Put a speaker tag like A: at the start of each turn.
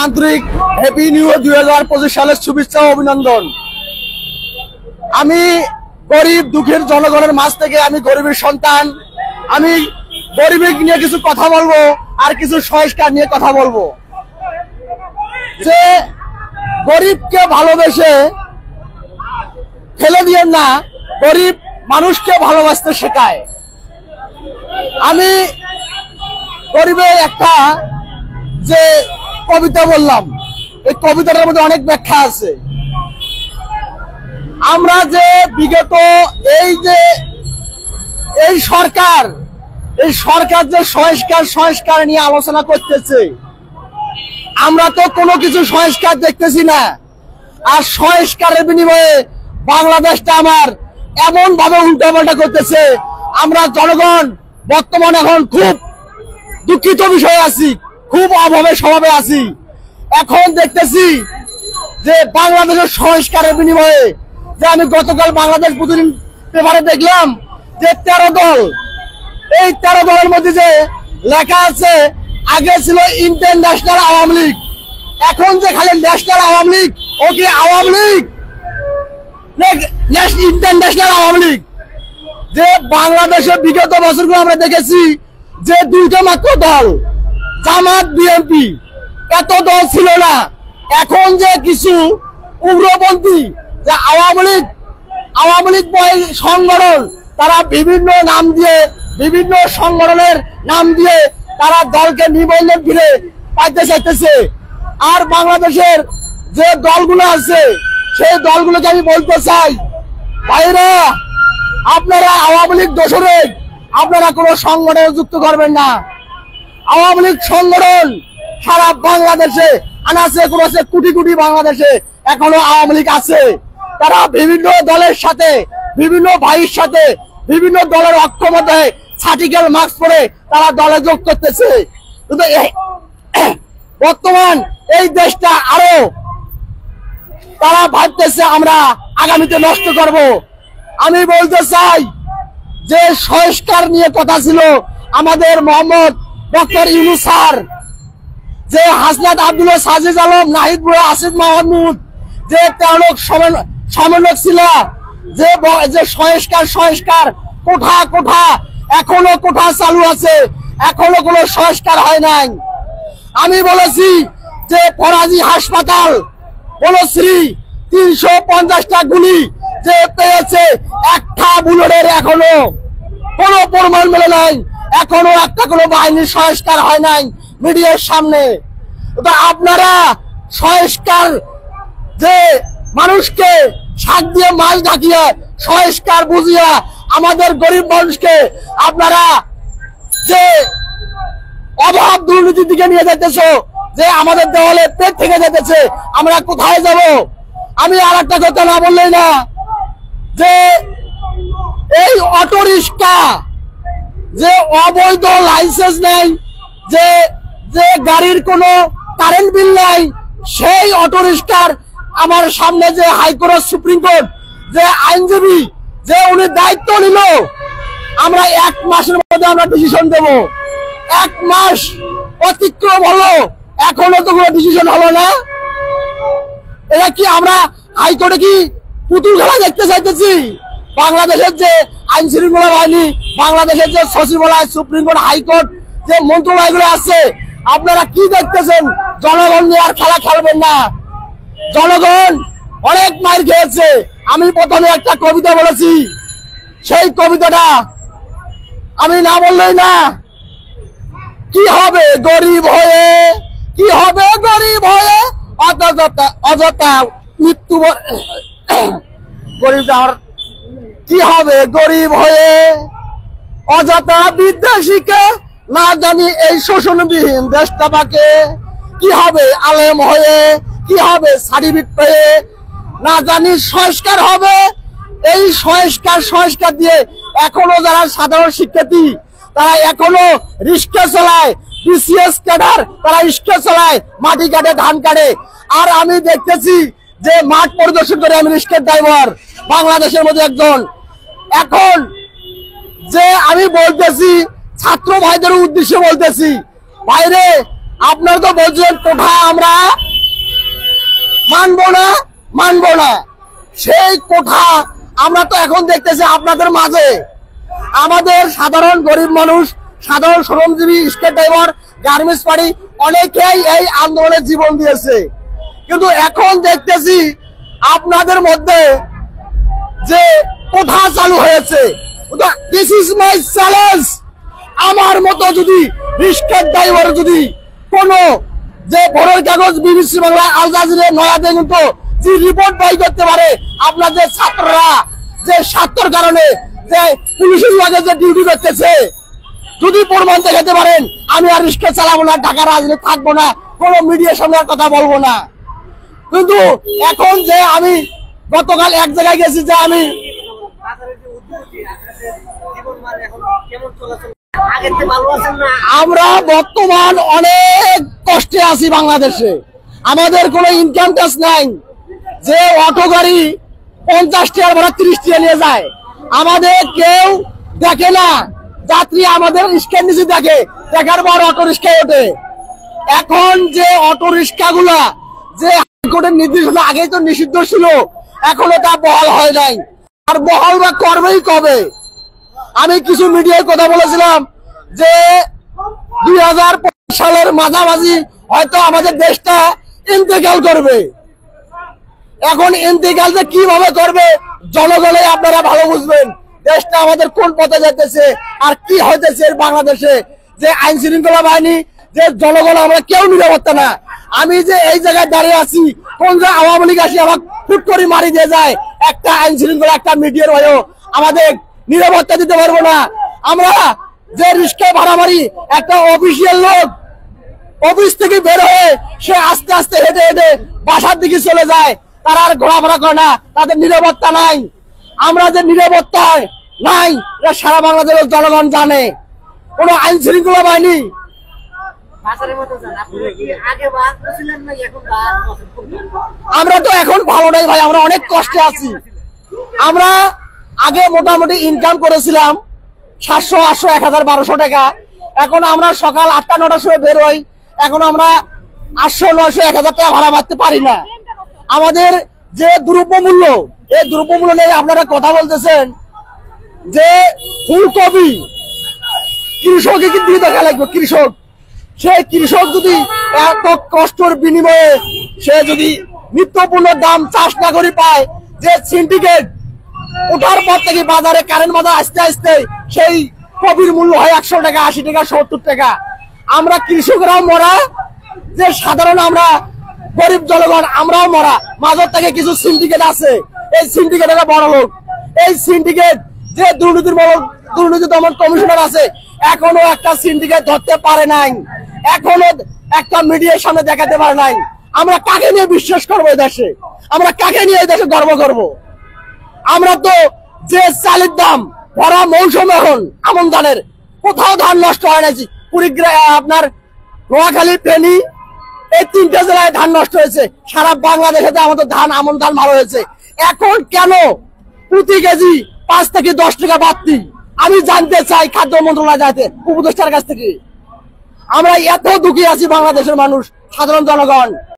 A: আন্তরিক happy new year 2025 সালের শুভেচ্ছা ও অভিনন্দন। আমি গরিব দুঃখের জনগণের মাঝ থেকে, আমি গরিবের সন্তান, আমি গরিবের নিয়ে কিছু কথা বলবো আর কিছু সংস্কার নিয়ে কথা বলবো। যে গরিবকে ভালোবেসে ফেলে দিয়েন না, গরিব মানুষকে ভালোবাসতে শেখায়। আমি গরিবের একটা যে কবিতা বললাম, এই কবিতাটার মধ্যে অনেক ব্যাখ্যা আছে। আমরা যে বিগত এই সরকার যে সংস্কার নিয়ে আলোচনা করতেছে, আমরা তো কোনো কিছু সংস্কার দেখতেছি না। আর সংস্কারের বিনিময়ে বাংলাদেশটা আমার এমন ভাবে উল্টাপাল্টা করতেছে, আমরা জনগণ বর্তমানে এখন খুব দুঃখিত বিষয়ে আছি, খুব অভাবে স্বভাবে আছি। এখন দেখতেছি যে বাংলাদেশের সংস্কারের বিনিময়ে, যে আমি গতকাল বাংলাদেশ প্রতিদিন পেপারে দেখলাম যে 13 দল, এই 13 দলের মধ্যে যে লেখা আছে, আগে ছিল ইন্টারন্যাশনাল আওয়ামী লীগ, এখন যে খালি ন্যাশনাল আওয়ামী লীগ, ও কি আওয়ামী লীগ? ইন্টারন্যাশনাল আওয়ামী লীগ। যে বাংলাদেশের বিগত বছরগুলো আমরা দেখেছি যে দুইটা মাত্র দল, জামাত বিএনপি, এত দল ছিল না। এখন যে কিছু উগ্রপন্থী যে আওয়ামী লীগ সংগঠন, তারা বিভিন্ন নাম দিয়ে, বিভিন্ন সংগঠনের নাম দিয়ে তারা দলকে নিবন্ধন ফিরে পাইতে চাইতেছে। আর বাংলাদেশের যে দলগুলো আছে, সেই দলগুলোকে আমি বলতে চাই, ভাইরা আপনারা আওয়ামী লীগ দোসরে আপনারা কোনো সংগঠনে যুক্ত করবেন না। আওয়ামী লীগ সংগঠন সারা বাংলাদেশে আনাচে কুনাচে কোটি কোটি বাংলাদেশে এখনো আওয়ামী লীগ আছে। তারা বিভিন্ন দলের সাথে, বিভিন্ন ভাইয়ের সাথে, বিভিন্ন দলের অক্ষমতায় সার্টিকেল মার্কস পরে তারা দলে যোগ করতেছে। কিন্তু বর্তমান এই দেশটা আরো তারা ভাবতেছে আমরা আগামীতে নষ্ট করব। আমি বলতে চাই যে সংস্কার নিয়ে কথা ছিল আমাদের মোহাম্মদ ডক্টর ইউনূস স্যার, যে হাসনাত আব্দুল্লাহ, সাজিদ আলম, নাহিদ বুড়া, আসিফ মাহমুদ, যে তেরোক সমন্বয়ক ছিল, যে সংস্কার কোঠা এখনো কোঠা চালু আছে, এখনো কোনো সংস্কার হয় নাই। আমি বলেছি যে ফরাজি হাসপাতাল বনশ্রী 350টা গুলি যে পেয়েছে, একটা বুলেটের এখনো কোনো প্রমাণ মেলে নাই, এখনো একটা কোনো বাহিনীর সংস্কার হয় নাই মিডিয়ার সামনে। আপনারা সংস্কার যে মানুষকে শাক দিয়ে মাছ ঢাকিয়ে সংস্কার বুঝিয়া আমাদের গরিব মানুষকে আপনারা যে অভাব দুর্নীতির দিকে নিয়ে যাইতেছ, যে আমাদের দেওয়ালে পেট থেকে যেতেছে, আমরা কোথায় যাব? আমি আর একটা কথা না বললেই না, যে এই অটো রিক্সা যে অবৈধ লাইসেন্স নেই, যে গাড়ির কোনো কারেন্ট বিল নাই, সেই অটো রিক্সার আমার সামনে যে হাইকোর্ট সুপ্রিম কোর্ট যে আইনজীবী যে উনি দায়িত্ব নিল, আমরা 1 মাসের মধ্যে আমরা ডিসিশন দেব। 1 মাস অতিক্রম হলো, এখনো তো কোনো ডিসিশন হলো না। এটা কি আমরা হাইকোর্টে কি পুতুল খেলা দেখতে চাইতেছি? বাংলাদেশের যে আইন শৃঙ্খলা বাহিনী, বাংলাদেশের যে সচিবালয়, সুপ্রিম কোর্ট, হাইকোর্ট, যে মন্ত্রণালয়গুলো আছে, আপনারা কি দেখতেছেন? জনগণ নিয়ে আর খেলা খেলবেন না। জনগণ অনেক মার খেয়েছে। আমি প্রথমে একটা কবিতা বলেছি, সেই কবিতাটা আমি না বললেই না। কি হবে গরিব হয়ে, কি হবে গরিব হয়ে, অযথা মৃত্যু, গরিব কি হবে গরিব হয়ে, অযথা বিদ্বেষীকে না জানি এই শোষণবিহীন দেশটাকে। কি হবে আলেম হয়ে, কি হবে সার্টিফিকেট পেয়ে, না জানি সংস্কার হবে। এই সংস্কার দিয়ে এখনো যারা সাধারণ শিক্ষার্থী, তারা এখনো রিক্সা চালায়, বিসিএস ক্যাডার, তারা রিক্সা চালায়, মাটি কাটে, ধান কাটে। আর আমি দেখতেছি যে মাঠ পরিদর্শন করে আমি রিক্সার ড্রাইভার বাংলাদেশের মধ্যে একজন। এখন যে আমি বলতেছি ছাত্র ভাইদের উদ্দেশ্যে বলতেছি, ভাইরে আপনারা তো বলছেন কোঠা আমরা মানবো না মানবো না, সেই কোঠা আমরা তো এখন দেখতেছি আপনাদের মাঝে। আমাদের সাধারণ গরিব মানুষ, সাধারণ শ্রমজীবী, স্টেট ড্রাইভার, গার্মেন্টস পাড়ি অনেকেই এই আন্দোলনে জীবন দিয়েছে, কিন্তু এখন দেখতেছি আপনাদের মধ্যে যে কোঠা চালু হয়েছে। This is my challenge. আমার মতো যদি রিস্কার ড্রাইভার যদি কোনো যে ভোরের কাগজ, BBC Bangla, Al Jazeera, Naya Diganta যে রিপোর্ট বাই করতে পারে, আপনাদের ছাত্ররা যে স্বার্থের কারণে যে পুলিশের লাগে যে ডিউটি করতেছে, যদি প্রমাণ দেখাতে পারেন, আমি আর রিস্কা চালাবো না, ঢাকা রাজনীতি থাকবো না, কোনো মিডিয়ার সামনে কথা বলবো না। কিন্তু এখন যে আমি গতকাল এক জায়গায় গেছি, যে আমি আমরা বর্তমান অনেক কষ্টে আছি বাংলাদেশে। আমাদের কোনো ইনকাম ট্যাক্স নাই, যে অটো গাড়ি 50 টাকা ভাড়া 30 টাকা নিয়ে যায়, আমাদের কেউ দেখে না। যাত্রী আমাদের রিস্কার নিচে দেখে, দেখার পর অটো রিস্কায় ওঠে। এখন যে অটো রিস্কা গুলা যে হাইকোর্টের নির্দেশনা আগেই তো নিষিদ্ধ ছিল, এখনো তা বহাল হয় নাই, আর বহাল বা করবেই কবে? আমি কিছু মিডিয়ায় কথা বলেছিলাম যে 2025 সালের মাঝামাঝি হয়তো আমাদের দেশটা ইন্তেকাল করবে। এখন ইন্তেকাল যে কিভাবে করবে জনগণে আপনারা ভালো বুঝবেন, দেশটা আমাদের কোন পথে যেতেছে আর কি হইতেছে বাংলাদেশে। যে আইন শৃঙ্খলা বাহিনী, যে জনগণ, আমরা কেউ নিরাপত্তা না। আমি যে এই জায়গায় দাঁড়িয়ে আছি, কোন যে আওয়ামী লীগ আসি আমাকে ফুট করে মারি দিয়ে যায়, একটা আইন শৃঙ্খলা, একটা মিডিয়ার হয়েও আমাদের নিরাপত্তা দিতে পারবো না। আমরা যে রিস্কায় ভাড়া মারি, একটা অফিসিয়াল লোক অফিস থেকে বের হয়ে সে আস্তে আস্তে হেঁটে হেঁটে বাসার দিকে চলে যায়, তারা আর ঘোরাফেরা করে না, তাদের নিরাপত্তা নাই। আমরা যে নিরাপত্তা নাই এটা সারা বাংলাদেশের জনগণ জানে। কোন আইন শৃঙ্খলা বাহিনী, আমরা তো এখন ভালো নাই ভাই, আমরা অনেক কষ্টে আছি। আমরা আগে মোটামুটি ইনকাম করেছিলাম 700, 800, 1000, 1200 টাকা। এখন আমরা সকাল 8টা 9টার সময় বের হই, এখন আমরা 800, 900, 1000 টাকা ভাড়া মারতে পারি না। আমাদের যে দ্রব্যমূল্য, এই দ্রব্যমূল্য নিয়ে আপনারা কথা বলতেছেন যে ফুলকপি কৃষককে কিন্তু দেখা লাগবে। কৃষক, সেই কৃষক যদি এত কষ্টের বিনিময়ে সে যদি নিত্যপূর্ণ দাম চাষ না করে পায়, যে সিন্ডিকেট ওঠার পর থেকে বাজারে কারেন্ট বাজার আস্তে আস্তে সেই কপির মূল্য হয় 100 টাকা, 80 টাকা, 70 টাকা। আমরা কৃষকরাও মরা, যে সাধারণ আমরা গরিব জনগণ আমরাও মরা। মাঝের থেকে কিছু সিন্ডিকেট আছে, এই সিন্ডিকেটের বড় লোক, এই সিন্ডিকেট যে দুর্নীতি দমন কমিশনার আছে, এখনো একটা সিন্ডিকেট ধরতে পারে নাই, এখনো একটা মিডিয়ার সামনে দেখাতে পারে নাই। আমরা কাকে নিয়ে বিশ্বাস করবো এই দেশে? আমরা কাকে নিয়ে এই দেশে গর্ব করবো? আমরা তো যে চালের দাম ভরা মৌসুম, এখন আমন ধানের কোথাও ধান নষ্ট হয় না। আপনার নোয়াখালী, ফেনী, এই 3টে জেলায় ধান নষ্ট হয়েছে। সারা বাংলাদেশে আমাদের ধান, আমন ধান ভালো হয়েছে। এখন কেন প্রতি কেজি 5 থেকে 10 টাকা বাড়তি? আমি জানতে চাই খাদ্য মন্ত্রণালয় যাতে উপদেষ্টার কাছ থেকে। আমরা এত দুঃখী আছি বাংলাদেশের মানুষ, সাধারণ জনগণ।